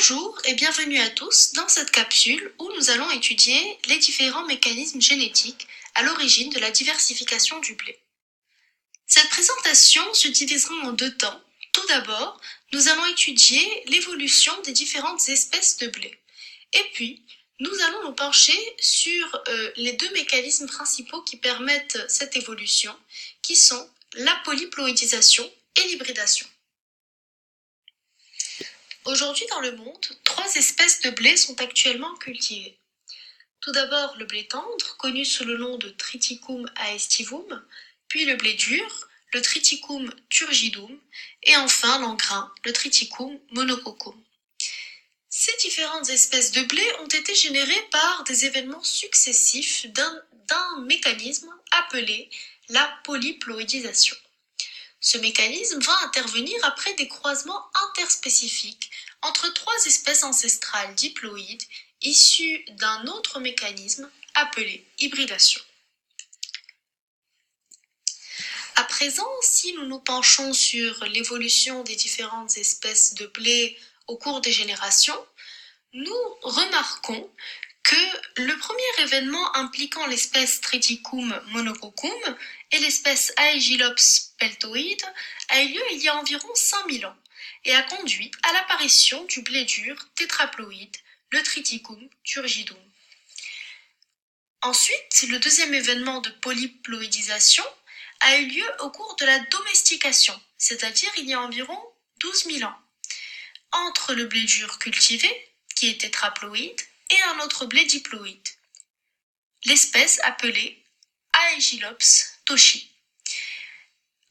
Bonjour et bienvenue à tous dans cette capsule où nous allons étudier les différents mécanismes génétiques à l'origine de la diversification du blé. Cette présentation se divisera en deux temps. Tout d'abord, nous allons étudier l'évolution des différentes espèces de blé. Et puis, nous allons nous pencher sur les deux mécanismes principaux qui permettent cette évolution, qui sont la polyploïdisation et l'hybridation. Aujourd'hui dans le monde, 3 espèces de blé sont actuellement cultivées. Tout d'abord le blé tendre, connu sous le nom de Triticum aestivum, puis le blé dur, le Triticum turgidum, et enfin l'engrain, le Triticum monococcum. Ces différentes espèces de blé ont été générées par des événements successifs d'un mécanisme appelé la polyploïdisation. Ce mécanisme va intervenir après des croisements interspécifiques entre 3 espèces ancestrales diploïdes issues d'un autre mécanisme appelé hybridation. À présent, si nous nous penchons sur l'évolution des différentes espèces de blé au cours des générations, nous remarquons que le premier événement impliquant l'espèce Triticum monococcum et l'espèce Aegilops peltoide a eu lieu il y a environ 5000 ans et a conduit à l'apparition du blé dur tétraploïde, le Triticum turgidum. Ensuite, le deuxième événement de polyploïdisation a eu lieu au cours de la domestication, c'est-à-dire il y a environ 12 000 ans, entre le blé dur cultivé, qui est tétraploïde, et un autre blé diploïde, l'espèce appelée Aegilops toshi.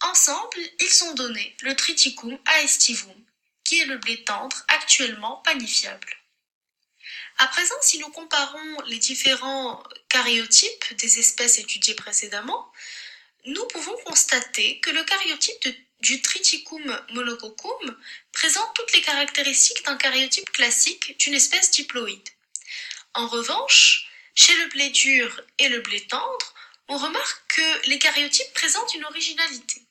Ensemble, ils ont donné le Triticum aestivum, qui est le blé tendre actuellement panifiable. À présent, si nous comparons les différents karyotypes des espèces étudiées précédemment, nous pouvons constater que le karyotype du Triticum monococcum présente toutes les caractéristiques d'un karyotype classique d'une espèce diploïde. En revanche, chez le blé dur et le blé tendre, on remarque que les karyotypes présentent une originalité.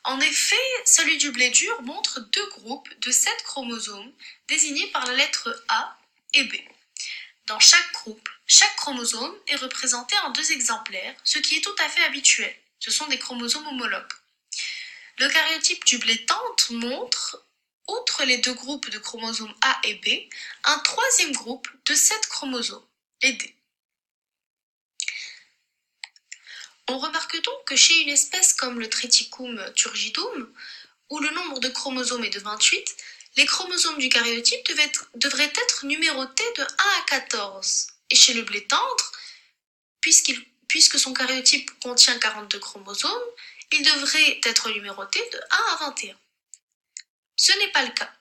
En effet, celui du blé dur montre 2 groupes de 7 chromosomes désignés par la lettre A et B. Dans chaque groupe, chaque chromosome est représenté en 2 exemplaires, ce qui est tout à fait habituel. Ce sont des chromosomes homologues. Le karyotype du blé tendre montre, outre les 2 groupes de chromosomes A et B, un 3e groupe de 7 chromosomes, les D. On remarque donc que chez une espèce comme le Triticum turgidum, où le nombre de chromosomes est de 28, les chromosomes du karyotype devraient être numérotés de 1 à 14. Et chez le blé tendre, puisque son karyotype contient 42 chromosomes, il devrait être numéroté de 1 à 21. Ce n'est pas le cas.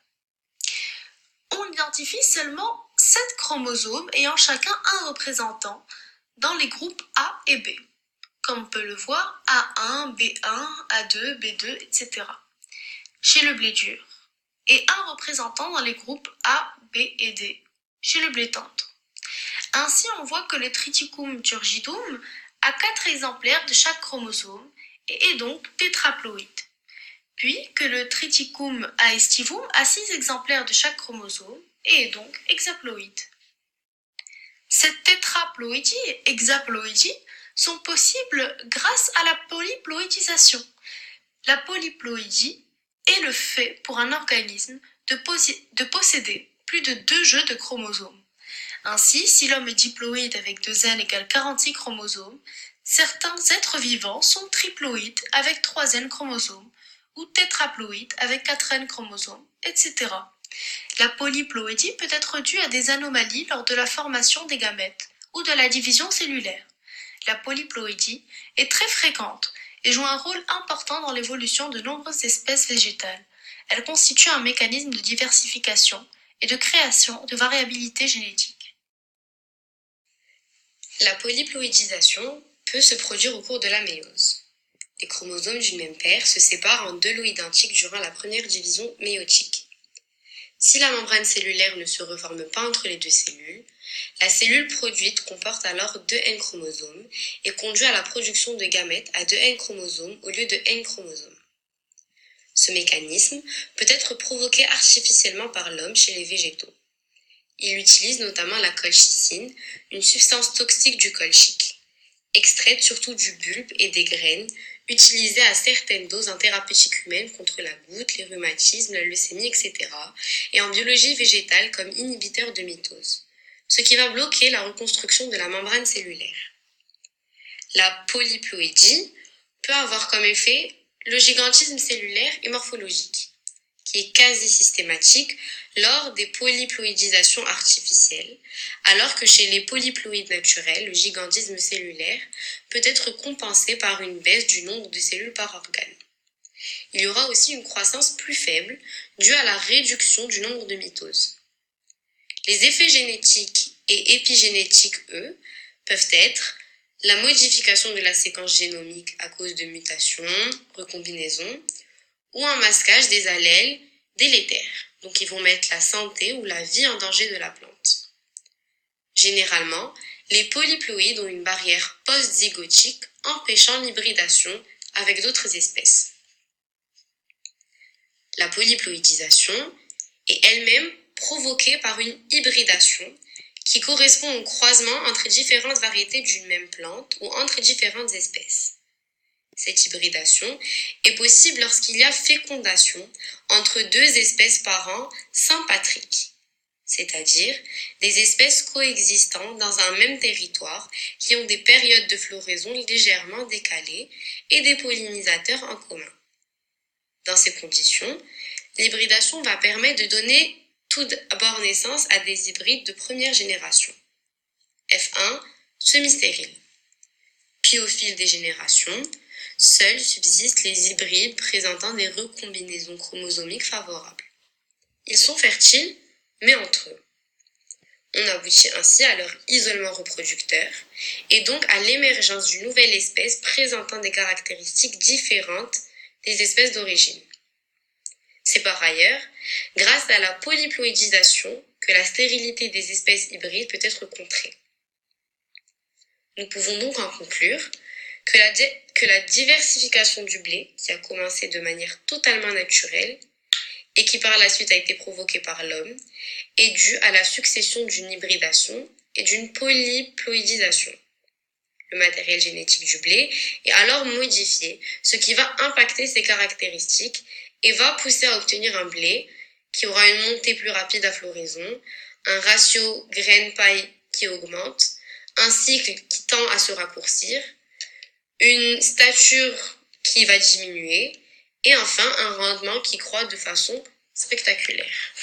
On identifie seulement 7 chromosomes ayant chacun un représentant dans les groupes A et B, comme on peut le voir A1, B1, A2, B2, etc. chez le blé dur, et un représentant dans les groupes A, B et D chez le blé tendre. Ainsi, on voit que le Triticum turgidum a 4 exemplaires de chaque chromosome et est donc tétraploïde, puis que le Triticum aestivum a 6 exemplaires de chaque chromosome et est donc hexaploïde. Cette tétraploïdie et hexaploïdie sont possibles grâce à la polyploïdisation. La polyploïdie est le fait pour un organisme de posséder plus de 2 jeux de chromosomes. Ainsi, si l'homme est diploïde avec 2 N égale 46 chromosomes, certains êtres vivants sont triploïdes avec 3 N chromosomes, ou tétraploïdes avec 4 N chromosomes, etc. La polyploïdie peut être due à des anomalies lors de la formation des gamètes ou de la division cellulaire. La polyploïdie est très fréquente et joue un rôle important dans l'évolution de nombreuses espèces végétales. Elle constitue un mécanisme de diversification et de création de variabilité génétique. La polyploïdisation peut se produire au cours de la méiose. Les chromosomes d'une même paire se séparent en 2 lots identiques durant la première division méiotique. Si la membrane cellulaire ne se reforme pas entre les 2 cellules, la cellule produite comporte alors 2 N chromosomes et conduit à la production de gamètes à 2 N chromosomes au lieu de N chromosomes. Ce mécanisme peut être provoqué artificiellement par l'homme chez les végétaux. Il utilise notamment la colchicine, une substance toxique du colchique, extraite surtout du bulbe et des graines, utilisée à certaines doses en thérapeutique humaine contre la goutte, les rhumatismes, la leucémie, etc., et en biologie végétale comme inhibiteur de mitose, ce qui va bloquer la reconstruction de la membrane cellulaire. La polyploïdie peut avoir comme effet le gigantisme cellulaire et morphologique, qui est quasi systématique lors des polyploïdisations artificielles, alors que chez les polyploïdes naturels, le gigantisme cellulaire peut être compensé par une baisse du nombre de cellules par organe. Il y aura aussi une croissance plus faible due à la réduction du nombre de mitoses. Les effets génétiques et épigénétiques, eux, peuvent être la modification de la séquence génomique à cause de mutations, recombinaisons, ou un masquage des allèles délétères, donc ils vont mettre la santé ou la vie en danger de la plante. Généralement, les polyploïdes ont une barrière post-zygotique empêchant l'hybridation avec d'autres espèces. La polyploïdisation est elle-même provoquée par une hybridation qui correspond au croisement entre différentes variétés d'une même plante ou entre différentes espèces. Cette hybridation est possible lorsqu'il y a fécondation entre deux espèces parents sympatriques, c'est-à-dire des espèces coexistant dans un même territoire qui ont des périodes de floraison légèrement décalées et des pollinisateurs en commun. Dans ces conditions, l'hybridation va permettre de donner tout d'abord naissance à des hybrides de première génération. F1, semi-stériles. Puis au fil des générations, seuls subsistent les hybrides présentant des recombinaisons chromosomiques favorables. Ils sont fertiles, mais entre eux. On aboutit ainsi à leur isolement reproducteur et donc à l'émergence d'une nouvelle espèce présentant des caractéristiques différentes des espèces d'origine. C'est par ailleurs grâce à la polyploïdisation que la stérilité des espèces hybrides peut être contrée. Nous pouvons donc en conclure que la diversification du blé, qui a commencé de manière totalement naturelle et qui par la suite a été provoquée par l'homme, est due à la succession d'une hybridation et d'une polyploïdisation. Le matériel génétique du blé est alors modifié, ce qui va impacter ses caractéristiques et va pousser à obtenir un blé qui aura une montée plus rapide à floraison, un ratio graine-paille qui augmente, un cycle qui tend à se raccourcir, une stature qui va diminuer et enfin un rendement qui croît de façon spectaculaire.